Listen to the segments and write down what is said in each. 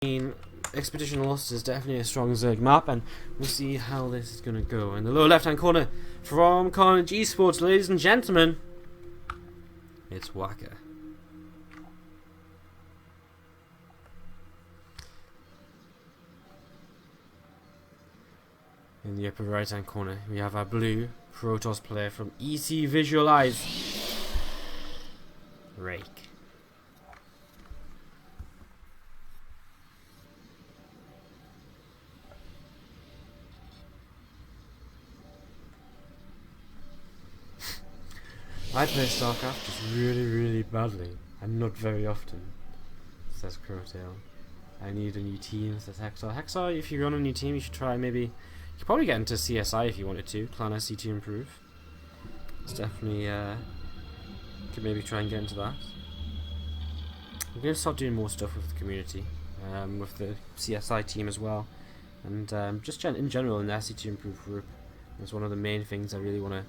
Expedition Lost is definitely a strong Zerg map, and we'll see how this is going to go. In the lower left hand corner from Karnage eSports, ladies and gentlemen, it's WaKa. In the upper right hand corner, we have our blue Protoss player from ECVisualize, Rake. I play StarCraft just really badly, and not very often, says Crowtail. I need a new team, says Hexar. Hexar, if you're on a new team, you should try maybe... You could probably get into CSI if you wanted to, Clan SC to improve. It's definitely... could maybe try and get into that. I'm going to start doing more stuff with the community, with the CSI team as well. And just in general in the SC to improve group. That's one of the main things I really want to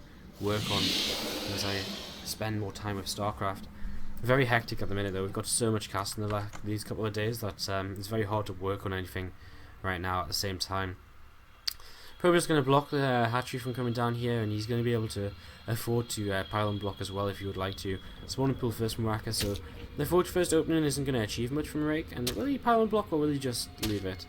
work on as I spend more time with StarCraft. Very hectic at the minute though. We've got so much cast in these couple of days that it's very hard to work on anything right now at the same time. Prober's going to block the hatchery from coming down here, and he's going to be able to afford to pylon block as well if he would like to. Spawning pool first from WaKa, so the forge first opening isn't going to achieve much from Rake. And will he pylon block or will he just leave it?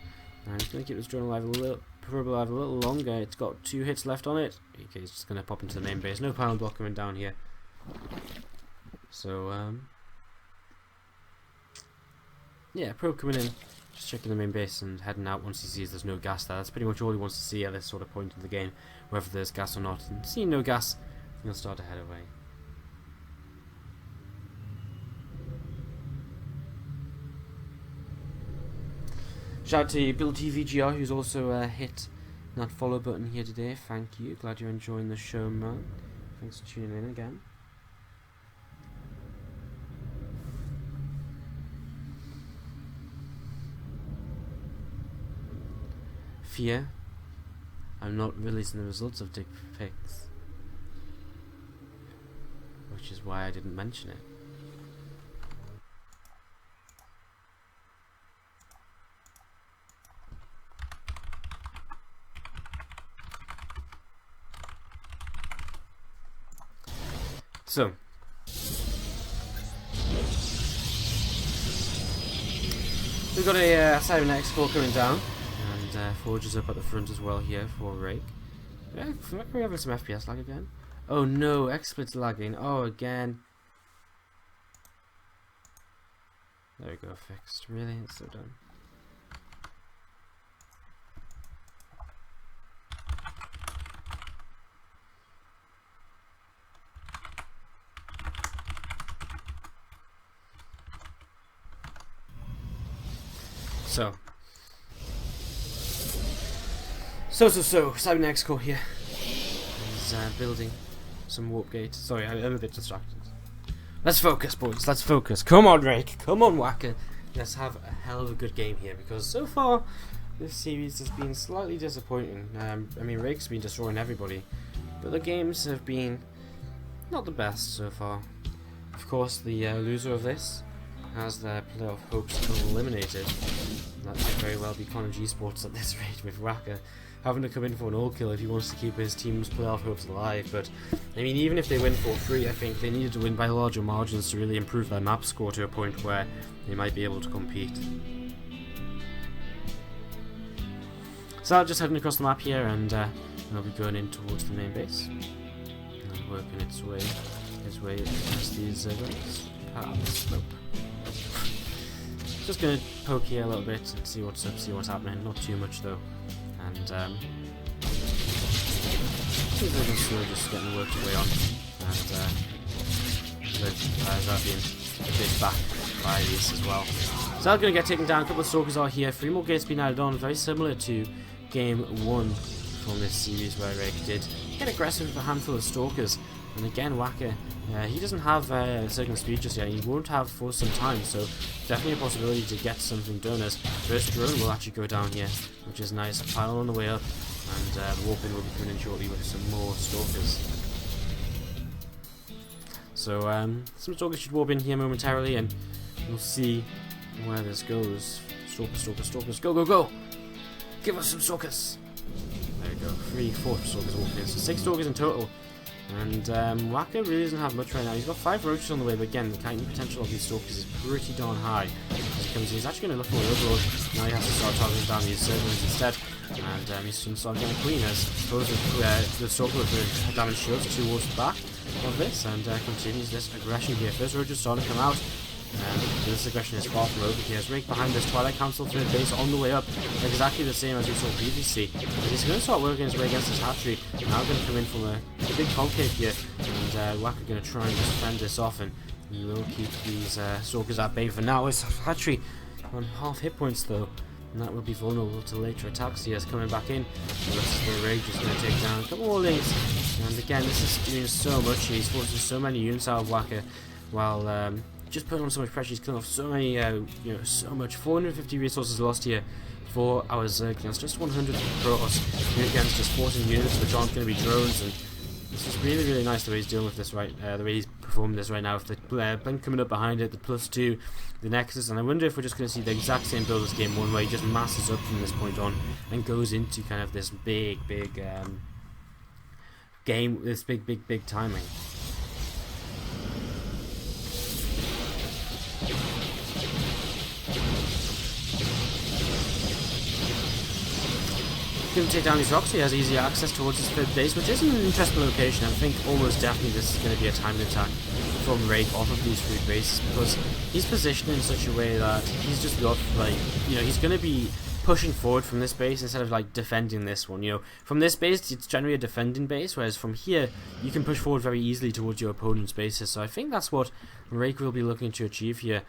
He's going to keep this drone alive a little longer. It's got 2 hits left on it. Okay, he's just going to pop into the main base. No pylon block coming down here. So, yeah, probe coming in, just checking the main base and heading out once he sees there's no gas there. That's pretty much all he wants to see at this sort of point in the game, whether there's gas or not. And seeing no gas, he'll start to head away. Shout out to Bill TVGR, who's also hit that follow button here today. Thank you. Glad you're enjoying the show, man. Thanks for tuning in again. Fear, I'm not releasing the results of dick pics, which is why I didn't mention it. So, we've got a Cybernetic score coming down, and Forge is up at the front as well here for Rake. Can we have some FPS lag again? Oh no, XSplit's lagging. Oh, again. There we go, fixed. Really? It's so done. So, Cybernetic core here. He's building some warp gate. Sorry, I'm a bit distracted. Let's focus, boys. Let's focus. Come on, Rake. Come on, WaKa. Let's have a hell of a good game here, because so far this series has been slightly disappointing. I mean, Rake's been destroying everybody, but the games have been not the best so far. Of course, the loser of this has their playoff hopes eliminated. That could very well be Karnage eSports at this rate, with WaKa having to come in for an all kill if he wants to keep his team's playoff hopes alive. But I mean, even if they win 4-3, I think they needed to win by larger margins to really improve their map score to a point where they might be able to compete. So just heading across the map here, and I'll be going in towards the main base and working his way past these guys. Nope. Just gonna poke here a little bit and see what's up, see what's happening. Not too much though. And seems like it's still just getting worked away on. And that being a bit back by these as well. So I'm gonna get taken down. A couple of stalkers are here. 3 more gates being added on, very similar to game 1 from this series where Rake did get aggressive with a handful of stalkers. And again, WaKa, he doesn't have circling speed just yet. He won't have for some time, so definitely a possibility to get something done, as first drone will actually go down here, which is nice. A pylon on the way up, and the warping will be coming in shortly with some more stalkers. So some stalkers should warp in here momentarily, and we'll see where this goes. Stalkers. Go, go, go! Give us some Stalkers! There we go. 3, 4 Stalkers walking in. So 6 Stalkers in total. And WaKa really doesn't have much right now. He's got 5 roaches on the way, but again, the kiting potential of these Stalkers is pretty darn high. As he comes in, he's actually going to look for an Overlord. Now he has to start targeting down these Servants instead. And he's going to start getting Queen as throws the Stalker with the damage shields towards the back of this, and continues this aggression here. First roach is starting to come out. This aggression is far from over here. As Rake behind this Twilight Council third base on the way up, exactly the same as we saw previously. But he's going to start working his way against this hatchery. Now going to come in from a big concave here, and WaKa going to try and just fend this off, and he will keep these Stalkers at bay for now. His hatchery on half hit points though, and that will be vulnerable to later attacks. He is coming back in. The rest of the Rage is going to take down a couple more links, and again this is doing so much. He's forcing so many units out of WaKa, while just putting on so much pressure. He's killing off so many, so much. 450 resources lost here for our Zerg against just 100 Protoss. Against just 14 units, which aren't going to be drones, and it's just really, really nice the way he's dealing with this the way he's performing this right now. With the blink coming up behind it, the +2, the Nexus, and I wonder if we're just going to see the exact same build as game 1, where he just masses up from this point on and goes into kind of this big game, this big timing. Going to take down these rocks. He has easy access towards his third base, which is an interesting location. I think almost definitely this is going to be a timed attack from Rake off of these 3 bases, because he's positioned in such a way that he's just got, like, he's going to be pushing forward from this base instead of like defending this one. From this base it's generally a defending base, whereas from here you can push forward very easily towards your opponent's bases. So I think that's what Rake will be looking to achieve here.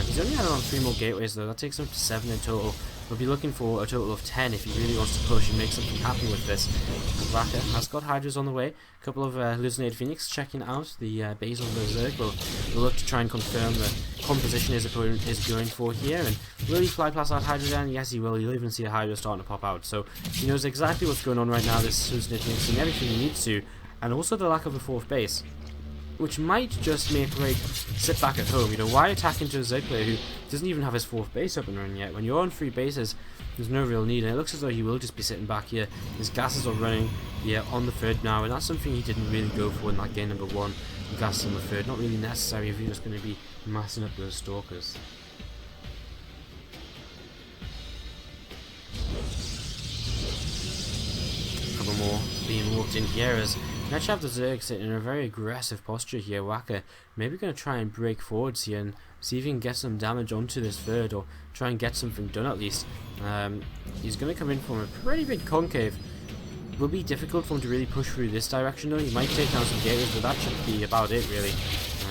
He's only had on 3 more gateways though. That takes him to 7 in total. We'll be looking for a total of 10 if he really wants to push and make something happen with this. And WaKa has got Hydras on the way. A couple of Hallucinated Phoenix checking out the base of the Zerg. We'll look to try and confirm the composition his opponent is going for here. And will he fly past that Hydra then? Yes, he will. You'll even see a Hydra starting to pop out. So he knows exactly what's going on right now. This Hallucinated Phoenix seeing everything he needs to. And also the lack of a 4th base, which might just make Rake sit back at home. Why attack into a Zerg player who doesn't even have his 4th base up and running yet? When you're on 3 bases, there's no real need, and it looks as though he will just be sitting back here. His gases are running on the 3rd now, and that's something he didn't really go for in that game number 1. The gases on the 3rd, not really necessary if you're just going to be massing up those Stalkers. A couple more being walked in here as we actually have the Zerg sitting in a very aggressive posture here. WaKa maybe going to try and break forwards here and see if he can get some damage onto this 3rd, or try and get something done at least. He's going to come in from a pretty big concave. It will be difficult for him to really push through this direction though. He might take down some gateways, but that should be about it really.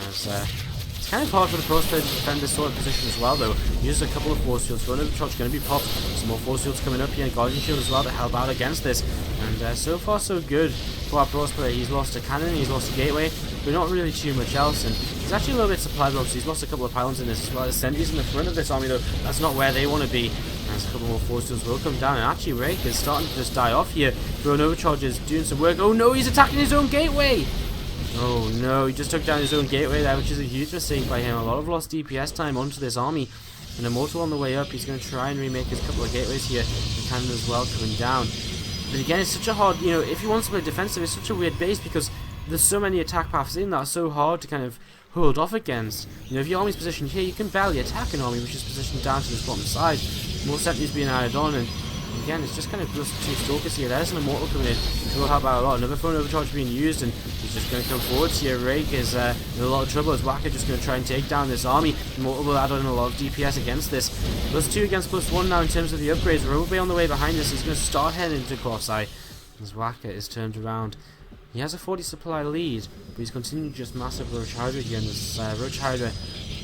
It's kind of hard for the Protoss player to defend this sort of position as well though. Uses a couple of force fields. Run over the charge going to be popped. Some more force fields coming up here, and Guardian Shield as well to help out against this. And so far so good for our Protoss player. He's lost a cannon, he's lost a gateway, but not really too much else. And he's actually a little bit supply blocked, so he's lost a couple of pylons in this as well. Sentries in the front of this army though, that's not where they want to be. And a couple more force fields will come down, and actually Rake is starting to just die off here. Throwing overcharges, doing some work. Oh no, he's attacking his own gateway! Oh no, he just took down his own gateway there, which is a huge mistake by him. A lot of lost DPS time onto this army. And Immortal on the way up, he's going to try and remake his couple of gateways here. The cannon as well coming down. But again, it's such a hard, if you want to play defensive, it's such a weird base because there's so many attack paths in that are so hard to kind of hold off against. If your army's positioned here, you can barely attack an army which is positioned down to this bottom side. More sentries being added on, and again, it's just kind of just 2 Stalkers here. There's an Immortal coming in, which will help out a lot. Another phone overcharge being used, and he's just going to come forwards here. Rake is in a lot of trouble as WaKa just going to try and take down this army. Immortal will add on a lot of DPS against this. +2 against +1 now in terms of the upgrades. Robobay on the way behind this. He's going to start heading into cross-eye as WaKa is turned around. He has a 40 supply lead, but he's continuing just massive Roach Hydra here, and this Roach Hydra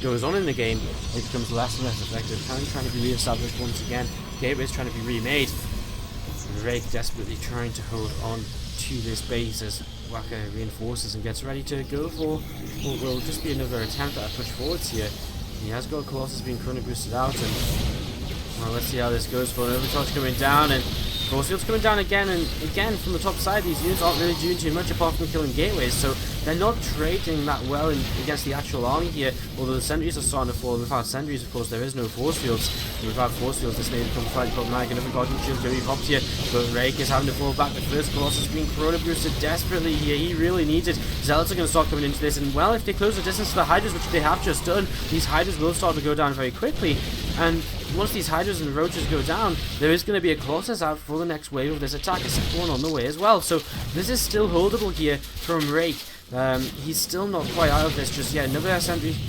goes on in the game, it becomes less and less effective. Cannon trying to be re-established once again. Gateway's trying to be remade. Rake desperately trying to hold on to this base as WaKa reinforces and gets ready to go for what will just be another attempt at a push forwards here. He has got Colossus being chrono boosted out, and well, let's see how this goes. For an overcharge coming down, and Force Field's coming down again, and again from the top side, these units aren't really doing too much apart from killing gateways, so they're not trading that well against the actual army here, although the sentries are starting to fall. Without sentries, of course, there is no Force Fields, and without Force Fields, this may become slightly problematic. Another Guardian Shield going to be popped here, but Rake is having to fall back. The first Colossus being Corona boosted desperately here. He really needs it. Zealots are going to start coming into this, and well, if they close the distance to the Hydras, which they have just done, these Hydras will start to go down very quickly, and once these Hydras and Roaches go down, there is going to be a Colossus out for the next wave of this attack, a second one on the way as well, so this is still holdable here from Rake. He's still not quite out of this just yet. Another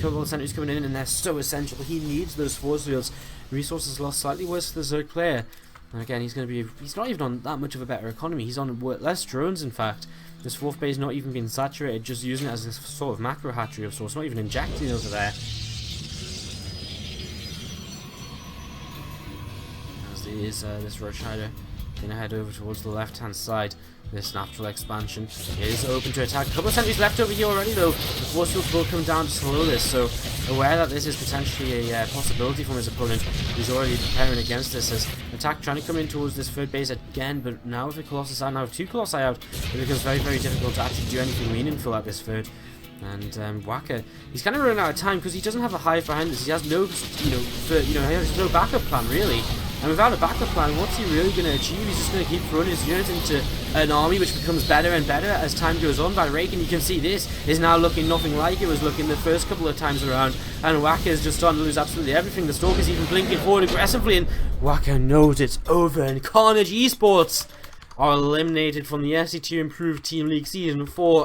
couple of sentries coming in, and they're so essential. He needs those force fields. Resources lost slightly worse for the Zerg player. And again, he's not even on that much of a better economy. He's on less drones, in fact. This fourth base not even being saturated, just using it as a sort of macro hatchery of sorts, not even injecting over there. As is this Roach Hider going to head over towards the left-hand side. This natural expansion is open to attack. A couple of sentries left over here already, though. The force fields will come down to slow this, so aware that this is potentially a possibility from his opponent. He's already preparing against this as attack trying to come in towards this third base again, but now with the Colossus out, now with two Colossi out, it becomes very, very difficult to actually do anything meaningful at this third. And WaKa, he's kind of running out of time because he doesn't have a hive behind this. He has no, he has no backup plan really. And without a backup plan, what's he really going to achieve? He's just going to keep throwing his units into an army which becomes better and better as time goes on by Rake, and you can see this is now looking nothing like it was looking the first couple of times around, and WaKa is just starting to lose absolutely everything. The Stalker's even blinking forward aggressively, and WaKa knows it's over, and Karnage eSports are eliminated from the SC2 Improved Team League Season 4.